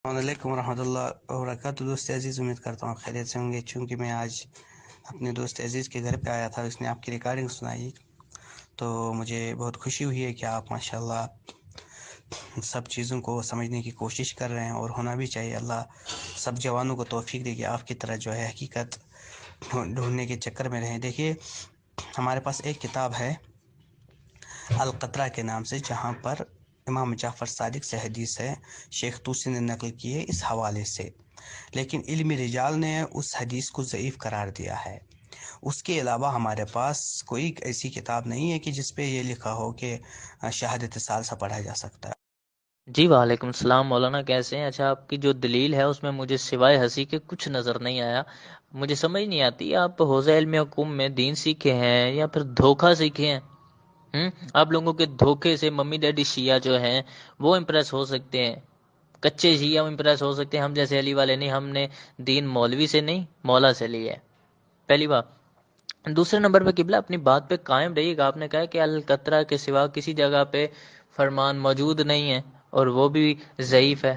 السلام علیکم ورحمۃ اللہ وبرکاتہ۔ دوست عزیز، امید کرتا ہوں آپ خیریت سے ہوں گے۔ چونکہ میں آج اپنے دوست عزیز کے گھر پہ آیا تھا، اس نے آپ کی ریکارڈنگ سنائی تو مجھے بہت خوشی ہوئی ہے کہ آپ ماشاءاللہ سب چیزوں کو سمجھنے کی کوشش کر رہے ہیں، اور ہونا بھی چاہیے۔ اللہ سب جوانوں کو توفیق دے کہ آپ کی طرح جو ہے حقیقت ڈھونڈنے کے چکر میں رہیں۔ دیکھیے، ہمارے پاس ایک کتاب ہے القطرہ کے نام سے، جہاں پر امام جعفر صادق سے حدیث ہے، شیخ توسی نے نقل کی ہے اس حوالے سے، لیکن علم رجال نے اس حدیث کو ضعیف قرار دیا ہے۔ اس کے علاوہ ہمارے پاس کوئی ایسی کتاب نہیں ہے کہ جس پہ یہ لکھا ہو کہ شہادت ثالثہ پڑھا جا سکتا ہے۔ جی وعلیکم السلام مولانا، کیسے ہیں؟ اچھا، آپ کی جو دلیل ہے اس میں مجھے سوائے ہنسی کے کچھ نظر نہیں آیا۔ مجھے سمجھ نہیں آتی، آپ حوزہ علم حکم میں دین سیکھے ہیں یا پھر دھوکہ سیکھے ہیں؟ آپ لوگوں کے دھوکے سے ممی ڈیڈی شیعہ جو ہیں وہ امپریس ہو سکتے ہیں، کچے شیعہ امپریس ہو سکتے ہیں، ہم جیسے علی والے نہیں۔ ہم نے دین مولوی سے نہیں، مولا سے لیا ہے، پہلی بات۔ دوسرے نمبر پہ قبلہ اپنی بات پہ قائم رہیے گا۔ آپ نے کہا کہ القطرہ کے سوا کسی جگہ پہ فرمان موجود نہیں ہے اور وہ بھی ضعیف ہے۔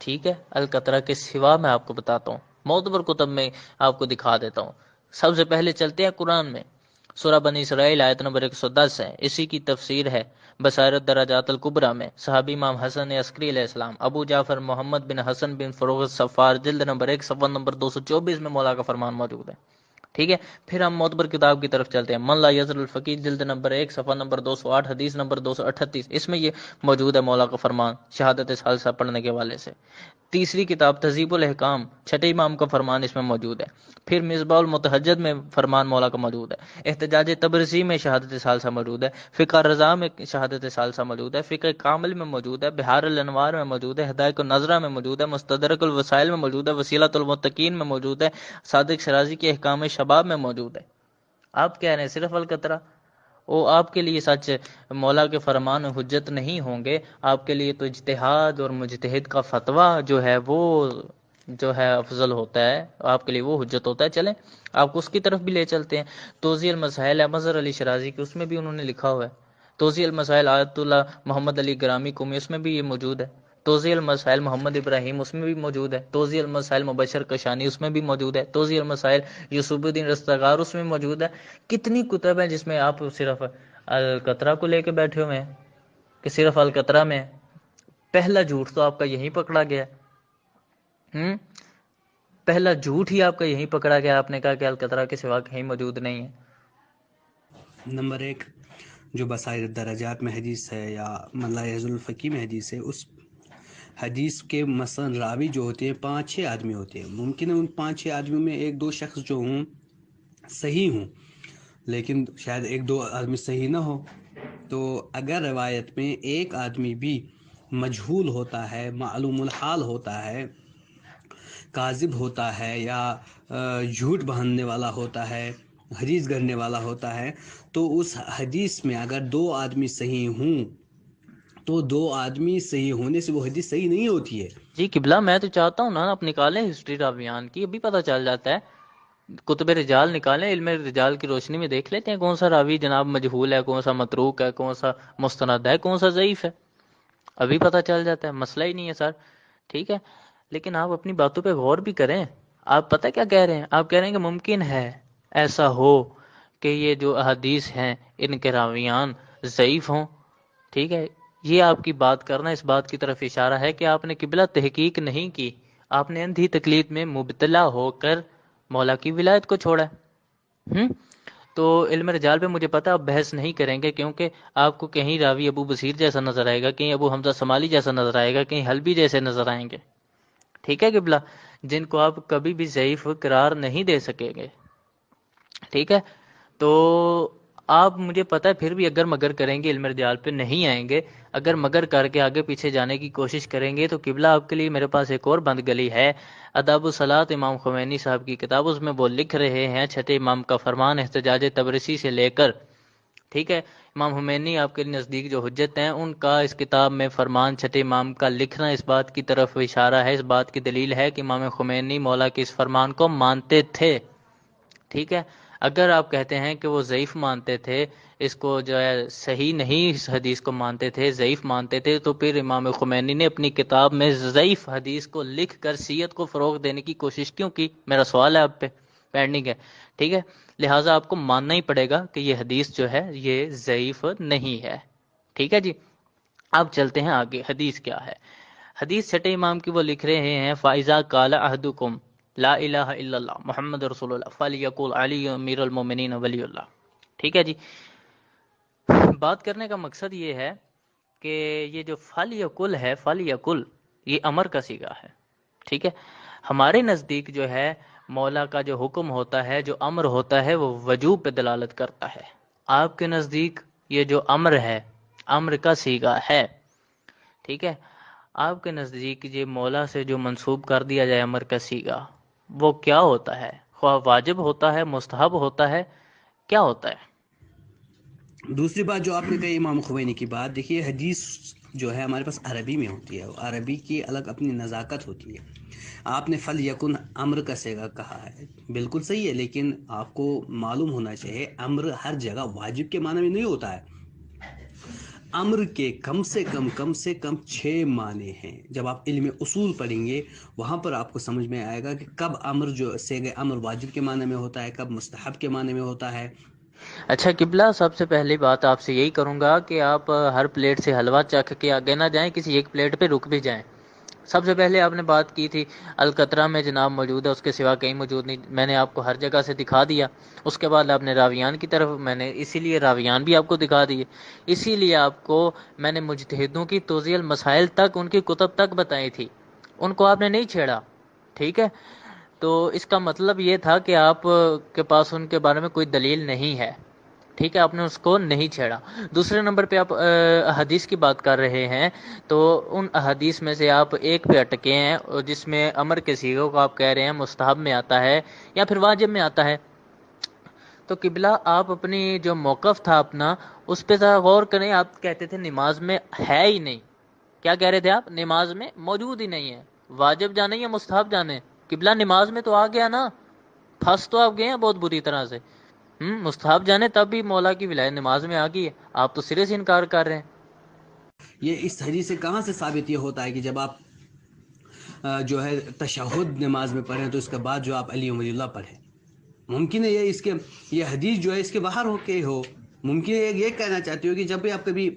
ٹھیک ہے، القطرہ کے سوا میں آپ کو بتاتا ہوں، معتبر کتب میں آپ کو دکھا دیتا ہوں۔ سب سے پہلے چلتے ہیں قرآن میں، سورہ بنی اسرائیل آیت نمبر 110 ہے، اسی کی تفسیر ہے بصائر درجات الکبریٰ میں۔ صحابی امام حسن عسکری علیہ السلام، ابو جعفر محمد بن حسن بن فروغ صفار، جلد نمبر 1 صفحہ نمبر 224 میں مولا کا فرمان موجود ہے۔ ٹھیک ہے، پھر ہم معتبر کتاب کی طرف چلتے ہیں، من لا یزر الفقیر، جلد نمبر 1 صفحہ نمبر 208، حدیث نمبر 238، اس میں یہ موجود ہے مولا کا فرمان شہادت ثالثہ پڑھنے کے حوالے سے۔ تیسری کتاب تہذیب الاحکام، چھٹے امام کا فرمان اس میں موجود ہے۔ پھر مصباح المتحجد میں فرمان مولا کا موجود ہے۔ احتجاج تبرسی میں شہادت ثالثہ موجود ہے۔ فقہ رضا میں شہادت ثالثہ موجود ہے۔ فقہ کامل میں موجود ہے۔ بہار الانوار میں موجود ہے۔ ہدایت النظرہ میں موجود ہے۔ مستدرک الوسائل میں موجود ہے۔ وسیلۃ المتقین میں موجود ہے۔ صادق شرازی کے احکام شباب میں موجود ہے۔ آپ کہہ رہے ہیں صرف القطرہ، وہ آپ کے لیے سچ مولا کے فرمان حجت نہیں ہوں گے، آپ کے لیے تو اجتہاد اور مجتہد کا فتویٰ جو ہے وہ جو ہے افضل ہوتا ہے، آپ کے لیے وہ حجت ہوتا ہے۔ چلیں آپ کو اس کی طرف بھی لے چلتے ہیں۔ توضیح المسائل ہے مظہر علی شرازی کی، اس میں بھی انہوں نے لکھا ہوا ہے۔ توضیح المسائل آیت اللہ محمد علی گرامی قومی، اس میں بھی یہ موجود ہے۔ توضیح المسائل محمد ابراہیم، اس میں بھی موجود ہے۔ توضیح المسائل مبشر کشانی، اس میں بھی موجود ہے۔ توضیح المسائل یوسف الدین رستگار، اس میں موجود ہے۔ کتنی کتب ہیں جس میں آپ صرف القطرہ کو لے کے بیٹھے ہوئے ہیں کہ صرف القطرہ میں۔ پہلا جھوٹ تو آپ کا یہیں پکڑا گیا، پہلا جھوٹ ہی آپ کا یہیں پکڑا گیا، آپ نے کہا کہ القطرہ کے سوا کہیں موجود نہیں ہے۔ نمبر 1، جو بصائر درجات میں حدیث ہے یا من لا یزر الفقی میں حدیث ہے، اس حدیث کے مثلا راوی جو ہوتے ہیں 5-6 آدمی ہوتے ہیں۔ ممکن ہے ان 5-6 آدمیوں میں 1-2 شخص جو ہوں صحیح ہوں، لیکن شاید 1-2 آدمی صحیح نہ ہو۔ تو اگر روایت میں ایک آدمی بھی مجہول ہوتا ہے، معلوم الحال ہوتا ہے، کاذب ہوتا ہے، یا جھوٹ بہاننے والا ہوتا ہے، حدیث گڑھنے والا ہوتا ہے، تو اس حدیث میں اگر 2 آدمی صحیح ہوں تو 2 آدمی صحیح ہونے سے وہ حدیث صحیح نہیں ہوتی ہے۔ جی قبلہ، میں تو چاہتا ہوں نا آپ نکالیں ہسٹری راویان کی، ابھی پتہ چل جاتا ہے۔ کتب رجال نکالیں، علم رجال کی روشنی میں دیکھ لیتے ہیں کون سا راوی جناب مجہول ہے، کون سا متروک ہے، کون سا مستند ہے، کون سا ضعیف ہے، ابھی پتہ چل جاتا ہے۔ مسئلہ ہی نہیں ہے سر، ٹھیک ہے۔ لیکن آپ اپنی باتوں پہ غور بھی کریں۔ آپ پتہ کیا کہہ رہے ہیں؟ آپ کہہ رہے ہیں کہ ممکن ہے ایسا ہو کہ یہ جو احادیث ہیں ان کے راویان ضعیف ہوں، ٹھیک ہے۔ یہ آپ کی بات کرنا اس بات کی طرف اشارہ ہے کہ آپ نے قبلہ تحقیق نہیں کی، آپ نے اندھی تقلید میں مبتلا ہو کر مولا کی ولایت کو چھوڑا ہے۔ تو علم رجال پہ مجھے پتا آپ بحث نہیں کریں گے، کیونکہ آپ کو کہیں راوی ابو بصیر جیسا نظر آئے گا، کہیں ابو حمزہ سمالی جیسا نظر آئے گا، کہیں حلبی جیسے نظر آئیں گے، ٹھیک ہے قبلہ، جن کو آپ کبھی بھی ضعیف قرار نہیں دے سکیں گے، ٹھیک ہے۔ تو آپ مجھے پتہ ہے پھر بھی اگر مگر کریں گے، علم رجال پہ نہیں آئیں گے، اگر مگر کر کے آگے پیچھے جانے کی کوشش کریں گے تو قبلہ آپ کے لیے میرے پاس ایک اور بند گلی ہے۔ اداب الصلاۃ امام خمینی صاحب کی کتاب، اس میں وہ لکھ رہے ہیں چھٹے امام کا فرمان احتجاج تبرسی سے لے کر، ٹھیک ہے، امام خمینی آپ کے نزدیک جو حجت ہیں ان کا اس کتاب میں فرمان چھٹے امام کا لکھنا اس بات کی طرف اشارہ ہے، اس بات کی دلیل ہے کہ امام خمینی مولا کے اس فرمان کو مانتے تھے، ٹھیک ہے۔ اگر آپ کہتے ہیں کہ وہ ضعیف مانتے تھے، اس کو جو ہے صحیح نہیں، اس حدیث کو مانتے تھے، ضعیف مانتے تھے، تو پھر امام خمینی نے اپنی کتاب میں ضعیف حدیث کو لکھ کر شیعت کو فروغ دینے کی کوشش کیوں کی؟ میرا سوال ہے آپ پہ، پینڈنگ ہے، ٹھیک ہے؟ لہٰذا آپ کو ماننا ہی پڑے گا کہ یہ حدیث جو ہے یہ ضعیف نہیں ہے، ٹھیک ہے جی؟ اب چلتے ہیں آگے، حدیث کیا ہے؟ حدیث چھٹے امام کی وہ لکھ رہے ہیں، فَإِذَا قَالَ أَحَدُكُمْ لا الہ الا اللہ محمد رسول اللہ فَلْيَقُلْ علی امیر المومنین ولی اللہ، ٹھیک ہے جی؟ بات کرنے کا مقصد یہ ہے کہ یہ جو فَلْيَقُلْ ہے، فَلْيَقُلْ یہ امر کا صیغہ ہے، ٹھیک ہے؟ ہمارے نزدیک جو ہے مولا کا جو حکم ہوتا ہے، جو امر ہوتا ہے، وہ وجوب پہ دلالت کرتا ہے۔ آپ کے نزدیک یہ جو امر ہے، امر کا صیغہ ہے، ٹھیک ہے؟ آپ کے نزدیک یہ مولا سے جو منسوب کر دیا جائے امر کا صیغہ، وہ کیا ہوتا ہے؟ خواہ واجب ہوتا ہے، مستحب ہوتا ہے، کیا ہوتا ہے؟ دوسری بات جو آپ نے کہی امام خمینی کی بات، دیکھیے حدیث جو ہے ہمارے پاس عربی میں ہوتی ہے، عربی کی الگ اپنی نزاکت ہوتی ہے۔ آپ نے فل یکن امر کا صیغہ کہا ہے، بالکل صحیح ہے، لیکن آپ کو معلوم ہونا چاہیے امر ہر جگہ واجب کے معنی میں نہیں ہوتا ہے۔ امر کے کم سے کم 6 معنی ہیں۔ جب آپ علم اصول پڑھیں گے وہاں پر آپ کو سمجھ میں آئے گا کہ کب امر جو صیغہ امر واجب کے معنی میں ہوتا ہے، کب مستحب کے معنی میں ہوتا ہے۔ اچھا قبلہ، سب سے پہلی بات آپ سے یہی کروں گا کہ آپ ہر پلیٹ سے حلوہ چکھ کے آگے نہ جائیں، کسی ایک پلیٹ پہ رک بھی جائیں۔ سب سے پہلے آپ نے بات کی تھی القطرہ میں جناب موجود ہے، اس کے سوا کہیں موجود نہیں، میں نے آپ کو ہر جگہ سے دکھا دیا۔ اس کے بعد آپ نے راویان کی طرف، میں نے اسی لیے راویان بھی آپ کو دکھا دیے، اسی لیے آپ کو میں نے مجتہدوں کی توضیح المسائل تک، ان کی کتب تک بتائی تھی، ان کو آپ نے نہیں چھیڑا، ٹھیک ہے؟ تو اس کا مطلب یہ تھا کہ آپ کے پاس ان کے بارے میں کوئی دلیل نہیں ہے، ٹھیک ہے؟ آپ نے اس کو نہیں چھیڑا۔ دوسرے نمبر پہ آپ حدیث کی بات کر رہے ہیں، تو ان احادیث میں سے آپ ایک پہ اٹکے ہیں جس میں امر کے صیغوں کو آپ کہہ رہے ہیں مستحب میں آتا ہے یا پھر واجب میں آتا ہے۔ تو قبلہ آپ اپنی جو موقف تھا اپنا، اس پہ ذرا غور کریں۔ آپ کہتے تھے نماز میں ہے ہی نہیں، کیا کہہ رہے تھے آپ؟ نماز میں موجود ہی نہیں ہے، واجب جانے یا مستحب جانے؟ قبلہ نماز میں تو آ گیا نا، پھنس تو آپ گئے ہیں بہت بری طرح سے۔ مستحب جانے تب بھی مولا کی ولایت نماز میں آ گئی ہے، آپ تو سرے سے انکار کر رہے ہیں۔ یہ اس حدیث سے کہاں سے ثابت یہ ہوتا ہے کہ جب آپ جو ہے تشہد نماز میں پڑھیں تو اس کے بعد جو آپ علی ولی اللہ پڑھیں؟ ممکن ہے یہ حدیث جو ہے اس کے باہر ہو کے ہو، ممکن ہے یہ کہنا چاہتی ہو کہ جب بھی آپ کبھی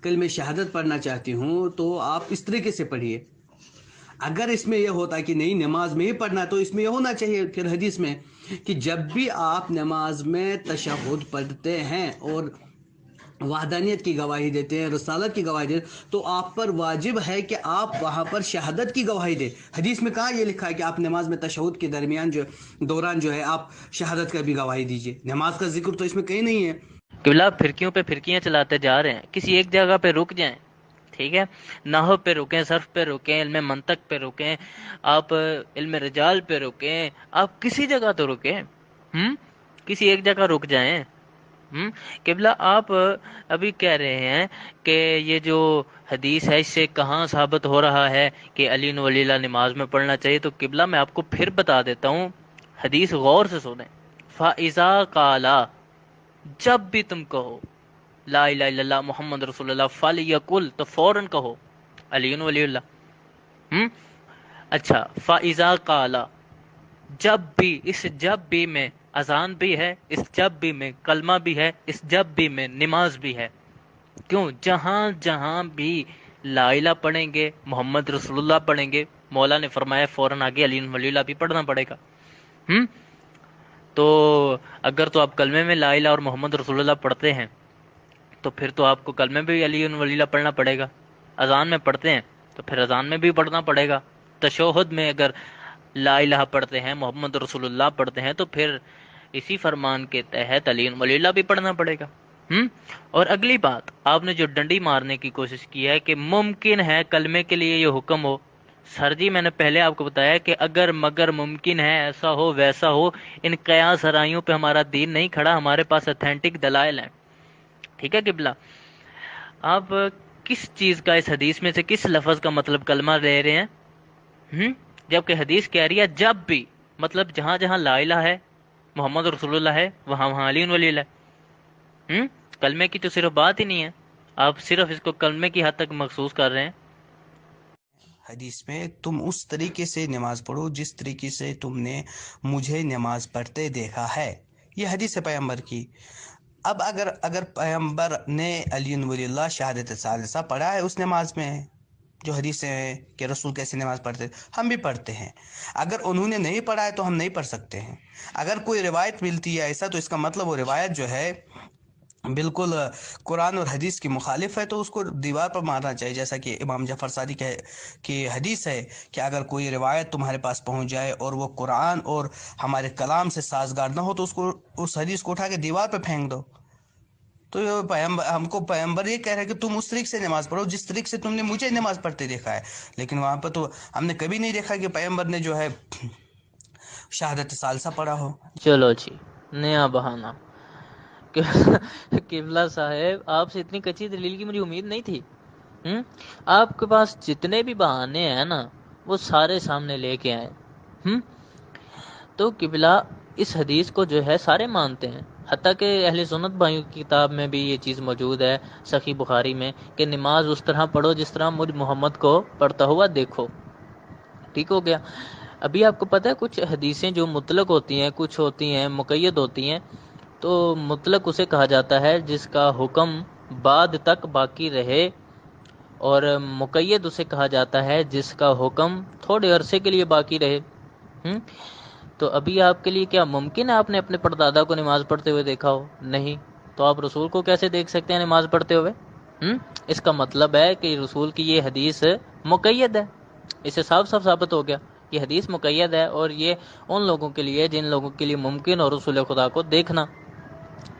کلمہ شہادت پڑھنا چاہتی ہوں تو آپ اس طریقے سے پڑھیے۔ اگر اس میں یہ ہوتا کہ نہیں نماز میں ہی پڑھنا، تو اس میں یہ ہونا چاہیے پھر حدیث میں کہ جب بھی آپ نماز میں تشہد پڑھتے ہیں اور وحدانیت کی گواہی دیتے ہیں، رسالت کی گواہی دیتے ہیں، تو آپ پر واجب ہے کہ آپ وہاں پر شہادت کی گواہی دیں۔ حدیث میں کہاں یہ لکھا ہے کہ آپ نماز میں تشہد کے درمیان دوران جو ہے آپ شہادت کا بھی گواہی دیجیے؟ نماز کا ذکر تو اس میں کہیں نہیں ہے۔ قبلہ پھرکیوں پہ پھرکیاں چلاتے جا رہے ہیں، کسی ایک جگہ پہ رک جائیں، ٹھیک ہے؟ نحو پہ رکیں، صرف پہ رکیں، علم منطق پہ رکیں، آپ علم رجال پہ رکیں، آپ کسی جگہ تو رکیں، کسی ایک جگہ رک جائیں۔ قبلہ آپ ابھی کہہ رہے ہیں کہ یہ جو حدیث ہے اس سے کہاں ثابت ہو رہا ہے کہ علی ولی اللہ نماز میں پڑھنا چاہیے؟ تو قبلہ میں آپ کو پھر بتا دیتا ہوں، حدیث غور سے سنیں۔ فَإِذَا قَالَ، جب بھی تم کہو لا الہ الا اللہ محمد رسول اللہ، فَلْيَقُلْ، تو فوراً کہو علی ولی اللہ۔ اچھا، فَإِذَا قَالَ، جب بھی، اس جب بھی میں اذان بھی ہے، اس جب بھی میں کلمہ بھی ہے، اس جب بھی میں نماز بھی ہے۔ کیوں؟ جہاں جہاں بھی لا الہ پڑھیں گے، محمد رسول اللہ پڑھیں گے، مولا نے فرمایا فوراً آگے علی ولی اللہ بھی پڑھنا پڑے گا۔ تو اگر تو آپ کلمے میں لا الہ اور محمد رسول اللہ پڑھتے ہیں تو پھر تو آپ کو کلمے میں بھی علی ولی اللہ پڑھنا پڑے گا۔ اذان میں پڑھتے ہیں تو پھر اذان میں بھی پڑھنا پڑے گا۔ تشہد میں اگر لا الہ پڑھتے ہیں، محمد رسول اللہ پڑھتے ہیں، تو پھر اسی فرمان کے تحت علی ولی اللہ بھی پڑھنا پڑے گا۔ اور اگلی بات، آپ نے جو ڈنڈی مارنے کی کوشش کی ہے کہ ممکن ہے کلمے کے لیے یہ حکم ہو، سر جی میں نے پہلے آپ کو بتایا کہ اگر مگر ممکن ہے، ایسا ہو ویسا ہو، ان قیاس ہرائیوں پہ ہمارا دین نہیں کھڑا، ہمارے پاس اتھینٹک دلائل ہیں، ٹھیک ہے قبلہ؟ آپ کس چیز کا، اس حدیث میں سے کس لفظ کا مطلب کلمہ لے رہے ہیں؟ جبکہ حدیث کہہ رہی ہے جب بھی، مطلب جہاں جہاں لا الہ ہے محمد رسول اللہ ہے، وہاں علی ولی اللہ ہے۔ کلمے کی تو صرف بات ہی نہیں ہے، آپ صرف اس کو کلمے کی حد تک مخصوص کر رہے ہیں۔ حدیث میں تم اس طریقے سے نماز پڑھو جس طریقے سے تم نے مجھے نماز پڑھتے دیکھا ہے، یہ حدیث ہے پیغمبر کی۔ اب اگر پیغمبر نے علی ولی اللہ شہادت ثالثہ پڑھا ہے اس نماز میں، جو حدیث ہے کہ رسول کیسے نماز پڑھتے، ہم بھی پڑھتے ہیں۔ اگر انہوں نے نہیں پڑھا ہے تو ہم نہیں پڑھ سکتے ہیں۔ اگر کوئی روایت ملتی ہے ایسا تو اس کا مطلب وہ روایت جو ہے بالکل قرآن اور حدیث کی مخالف ہے، تو اس کو دیوار پر مارنا چاہیے، جیسا کہ امام جعفر صادق کی حدیث ہے کہ اگر کوئی روایت تمہارے پاس پہنچ جائے اور وہ قرآن اور ہمارے کلام سے سازگار نہ ہو تو اس حدیث کو اٹھا کے دیوار پہ پھینک دو۔ تو ہم کو پیغمبر یہ کہہ رہا ہے کہ تم اس طریقے سے نماز پڑھو جس طریقے سے تم نے مجھے نماز پڑھتے دیکھا ہے، لیکن وہاں پہ تو ہم نے کبھی نہیں دیکھا کہ پیغمبر نے جو ہے شہادت ثالثہ پڑھا ہو۔ چلو جی، نیا بہانہ۔ قبلہ صاحب، آپ سے اتنی کچی دلیل کی مجھے امید نہیں تھی۔ آپ کے پاس جتنے بھی بہانے ہیں نا وہ سارے سامنے لے کے آئے۔ تو قبلہ اس حدیث کو جو ہے سارے مانتے ہیں، حتیٰ کہ اہل سنت بھائیوں کی کتاب میں بھی یہ چیز موجود ہے، صحیح بخاری میں، کہ نماز اس طرح پڑھو جس طرح مجھ محمد کو پڑھتا ہوا دیکھو۔ ٹھیک ہو گیا۔ ابھی آپ کو پتہ ہے کچھ حدیثیں جو مطلق ہوتی ہیں، کچھ ہوتی ہیں مقید ہوتی ہیں۔ تو مطلق اسے کہا جاتا ہے جس کا حکم بعد تک باقی رہے، اور مقید اسے کہا جاتا ہے جس کا حکم تھوڑے عرصے کے لیے باقی رہے۔ تو ابھی آپ کے لیے کیا ممکن ہے آپ نے اپنے پردادا کو نماز پڑھتے ہوئے دیکھا ہو؟ نہیں، تو آپ رسول کو کیسے دیکھ سکتے ہیں نماز پڑھتے ہوئے؟ اس کا مطلب ہے کہ رسول کی یہ حدیث مقید ہے، اسے صاف صاف ثابت ہو گیا کہ حدیث مقید ہے، اور یہ ان لوگوں کے لیے جن لوگوں کے لیے ممکن اور رسول خدا کو دیکھنا،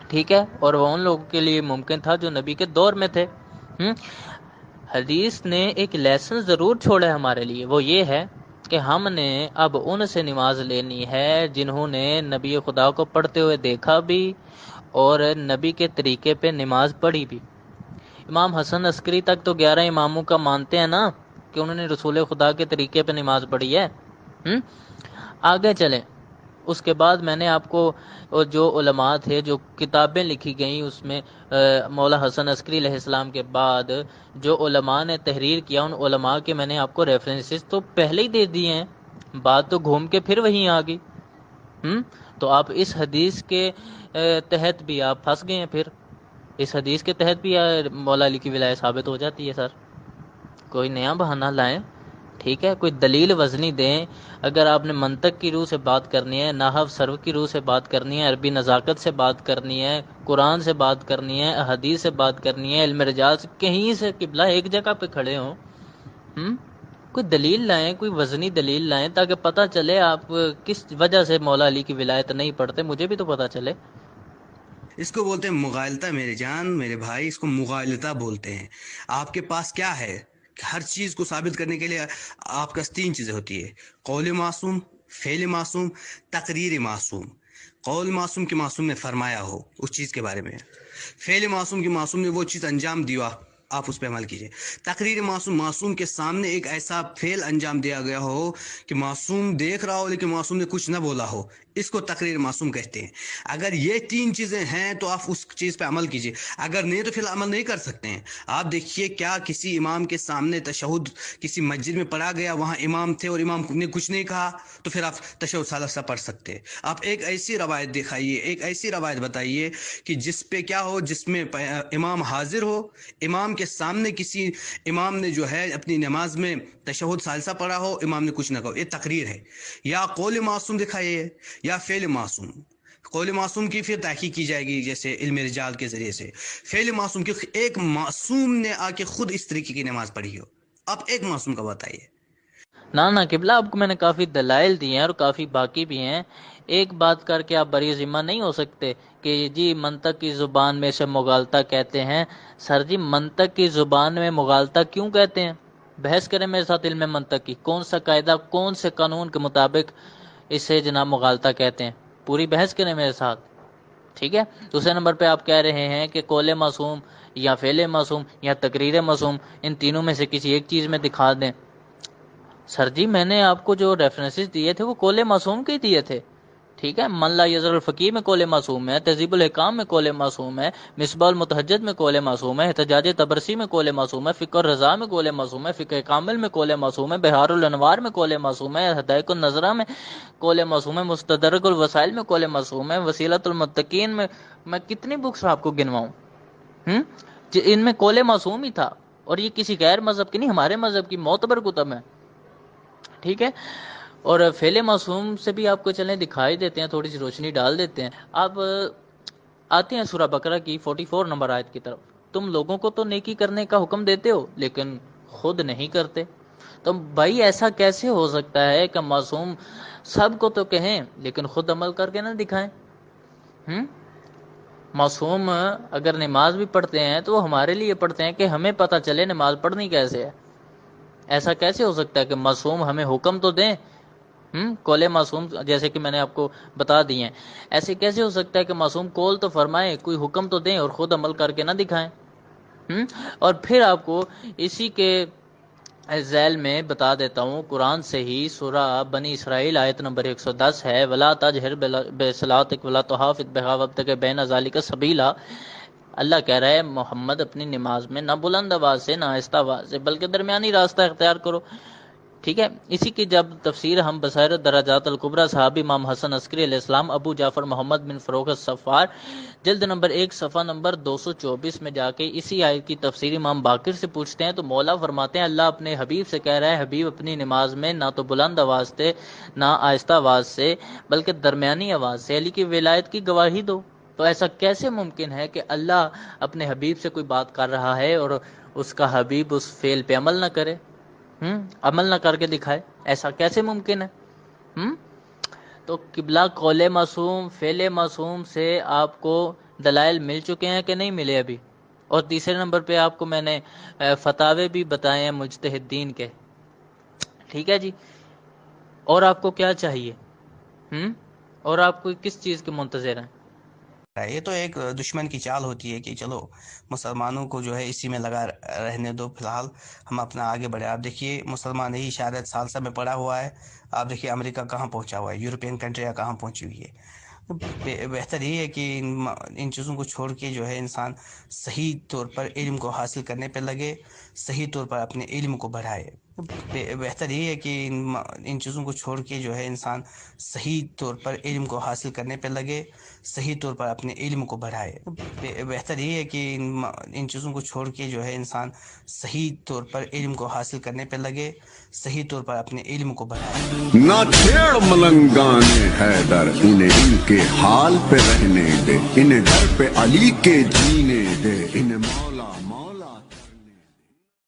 ٹھیک ہے، اور وہ ان لوگوں کے لیے ممکن تھا جو نبی کے دور میں تھے۔ حدیث نے ایک لیسن ضرور چھوڑا ہے ہمارے لیے، وہ یہ ہے کہ ہم نے اب ان سے نماز لینی ہے جنہوں نے نبی خدا کو پڑھتے ہوئے دیکھا بھی اور نبی کے طریقے پہ نماز پڑھی بھی۔ امام حسن عسکری تک تو 11 اماموں کا مانتے ہیں نا کہ انہوں نے رسول خدا کے طریقے پہ نماز پڑھی ہے۔ آگے چلیں، اس کے بعد میں نے آپ کو جو علماء تھے، جو کتابیں لکھی گئیں، اس میں مولا حسن عسکری علیہ السلام کے بعد جو علماء نے تحریر کیا، ان علماء کے میں نے آپ کو ریفرنسز تو پہلے ہی دے دیے ہیں، بات تو گھوم کے پھر وہیں آ گئی۔ تو آپ اس حدیث کے تحت بھی آپ پھنس گئے ہیں، پھر اس حدیث کے تحت بھی مولا علی کی ولایت ثابت ہو جاتی ہے۔ سر کوئی نیا بہانہ لائیں، ٹھیک ہے، کوئی دلیل وزنی دیں۔ اگر آپ نے منطق کی روح سے بات کرنی ہے، نحو سرو کی روح سے بات کرنی ہے، عربی نزاکت سے بات کرنی ہے، قرآن سے بات کرنی ہے، احادیث سے بات کرنی ہے، علم رجال سے، کہیں سے قبلہ ایک جگہ پہ کھڑے ہوں، کوئی دلیل لائیں، کوئی وزنی دلیل لائیں، تاکہ پتہ چلے آپ کس وجہ سے مولا علی کی ولایت نہیں پڑھتے، مجھے بھی تو پتہ چلے۔ اس کو بولتے ہیں مغالطہ میرے جان، میرے بھائی، اس کو مغالطہ بولتے ہیں۔ آپ کے پاس کیا ہے؟ ہر چیز کو ثابت کرنے کے لیے آپ کا 3 چیزیں ہوتی ہے: قول معصوم، فعل معصوم، تقریر معصوم۔ قول معصوم کے معصوم نے فرمایا ہو اس چیز کے بارے میں، فعل معصوم کے معصوم نے وہ چیز انجام دیا، آپ اس پہ عمل کیجئے۔ تقریر معصوم، معصوم کے سامنے ایک ایسا فعل انجام دیا گیا ہو کہ معصوم دیکھ رہا ہو لیکن معصوم نے کچھ نہ بولا ہو، اس کو تقریر معصوم کہتے ہیں۔ اگر یہ 3 چیزیں ہیں تو آپ اس چیز پہ عمل کیجئے، اگر نہیں تو پھر عمل نہیں کر سکتے ہیں۔ آپ دیکھیے، کیا کسی امام کے سامنے تشہد کسی مسجد میں پڑھا گیا، وہاں امام تھے اور امام نے کچھ نہیں کہا، تو پھر آپ تشہد ثالثہ پڑھ سکتے؟ آپ ایک ایسی روایت دکھائیے، ایک ایسی روایت بتائیے کہ جس پہ کیا ہو، جس میں امام حاضر ہو، امام کے سامنے کسی امام نے جو ہے اپنی نماز میں تشہد ثالثہ پڑھا ہو، امام نے کچھ نہ کہا، یہ تقریر ہے۔ یا قول معصوم دکھائیے یا فعل معصوم۔ قول معصوم کی پھر تحقیق کی جائے گی جیسے علم رجال کے ذریعے سے۔ فعل معصوم کی ایک معصوم نے آ کے خود اس طریقے کی نماز پڑھی ہو، آپ ایک معصوم کا بتائیے۔ نہ قبلہ، آپ کو میں نے کافی دلائل دی ہیں اور کافی باقی بھی ہیں۔ ایک بات کر کے آپ بری ذمہ نہیں ہو سکتے کہ جی منطق کی زبان میں سے مغالطہ کہتے ہیں۔ سر جی، منطق کی زبان میں مغالطہ کیوں کہتے ہیں؟ بحث کریں میرے ساتھ علم منطق کی، کون سا قاعدہ، کون سے قانون کے مطابق اسے جناب مغالطہ کہتے ہیں، پوری بحث کریں میرے ساتھ، ٹھیک ہے۔ دوسرے نمبر پہ آپ کہہ رہے ہیں کہ قول معصوم یا فعل معصوم یا تقریر معصوم، ان تینوں میں سے کسی ایک چیز میں دکھا دیں۔ سر جی، میں نے آپ کو جو ریفرنسز دیے تھے وہ قول معصوم کے دیے تھے، ٹھیک ہے، من لا یزر الفقیر میں قول معصوم ہے، تہذیب الحکام میں قول معصوم ہے، مصباح المتہجد میں قول معصوم ہے، احتجاج تبرسی میں قول معصوم ہے، فقہ الرضا میں قول معصوم ہے، فقہ کامل میں قول معصوم ہے، بہار الانوار میں قول معصوم ہے، حدائق النظرہ میں قول معصوم ہے، مستدرک الوسائل میں قول معصوم ہے، وسیلۃ المتقین میں کتنی بکس آپ کو گنواؤں، ان میں قول معصوم ہی تھا، اور یہ کسی غیر مذہب کی نہیں، ہمارے مذہب کی معتبر کتب ہے، ٹھیک ہے۔ اور فعل معصوم سے بھی آپ کو چلیں دکھائی دیتے ہیں، تھوڑی سی روشنی ڈال دیتے ہیں۔ آپ آتے ہیں سورہ بقرہ کی 44 نمبر آیت کی طرف، تم لوگوں کو تو نیکی کرنے کا حکم دیتے ہو لیکن خود نہیں کرتے۔ تو بھائی ایسا کیسے ہو سکتا ہے کہ معصوم سب کو تو کہیں لیکن خود عمل کر کے نہ دکھائیں؟ معصوم اگر نماز بھی پڑھتے ہیں تو وہ ہمارے لیے پڑھتے ہیں کہ ہمیں پتہ چلے نماز پڑھنی کیسے ہے۔ ایسا کیسے ہو سکتا ہے کہ معصوم ہمیں حکم تو دیں، قول معصوم جیسے کہ میں نے آپ کو بتا دی ہیں، ایسے کیسے ہو سکتا ہے کہ معصوم قول تو فرمائیں، کوئی حکم تو دیں اور خود عمل کر کے نہ دکھائیں؟ اور پھر آپ کو اسی کے ذیل میں بتا دیتا ہوں قرآن سے ہی، سورہ بنی اسرائیل آیت نمبر 110 ہے، وَلَا تَجْهَرْ بِصَلَاتِكَ وَلَا تُخَافِتْ بِهَا وَابْتَغِ بَيْنَ ذَلِكَ سَبِيلًا۔ اللہ کہہ رہا ہے محمد اپنی نماز میں نہ بلند آواز سے نہ آہستہ آواز سے بلکہ درمیانی راستہ اختیار کرو، ٹھیک ہے۔ اسی کی جب تفسیر ہم بصائر درجات الکبریٰ صحابی امام حسن عسکری علیہ السلام ابو جعفر محمد بن فروخ الصفار جلد نمبر 1 صفحہ نمبر 224 میں جا کے اسی آیت کی تفسیر امام باقر سے پوچھتے ہیں تو مولا فرماتے ہیں اللہ اپنے حبیب سے کہہ رہا ہے، حبیب اپنی نماز میں نہ تو بلند آواز سے نہ آہستہ آواز سے بلکہ درمیانی آواز سے علی کی ولایت کی گواہی دو۔ تو ایسا کیسے ممکن ہے کہ اللہ اپنے حبیب سے کوئی بات کر رہا ہے اور اس کا حبیب اس فعل پہ عمل نہ کرے، عمل نہ کر کے دکھائے؟ ایسا کیسے ممکن ہے؟ تو قبلہ قول معصوم فعل معصوم سے آپ کو دلائل مل چکے ہیں کہ نہیں ملے ابھی؟ اور تیسرے نمبر پہ آپ کو میں نے فتاوے بھی بتائے ہیں مجتہدین کے، ٹھیک ہے جی۔ اور آپ کو کیا چاہیے؟ اور آپ کو کس چیز کے منتظر ہیں؟ یہ تو ایک دشمن کی چال ہوتی ہے کہ چلو مسلمانوں کو جو ہے اسی میں لگا رہنے دو، فی الحال ہم اپنا آگے بڑھے۔ آپ دیکھیے مسلمان ہی شاید ثالثہ میں پڑا ہوا ہے، آپ دیکھیے امریکہ کہاں پہنچا ہوا ہے، یورپین کنٹریاں کہاں پہنچی ہوئی ہے۔ بہتر یہ ہے کہ ان چیزوں کو چھوڑ کے جو ہے انسان صحیح طور پر علم کو حاصل کرنے پہ لگے، صحیح طور پر اپنے علم کو بڑھائے۔ بہتر یہ ہے کہ ان چیزوں کو چھوڑ کے جو ہے انسان صحیح طور پر علم کو حاصل کرنے پہ لگے، صحیح طور پر اپنے علم کو بڑھائے۔ بہتر یہ ہے کہ ان چیزوں کو چھوڑ کے جو ہے انسان صحیح طور پر علم کو حاصل کرنے پہ لگے، صحیح طور پر اپنے علم کو بڑھائے۔ نہ چھیڑ ملنگان حیدر، انہیں ان کے حال پہ رہنے دے، انہیں گھر پہ علی کے جینے دے، انہیں مولا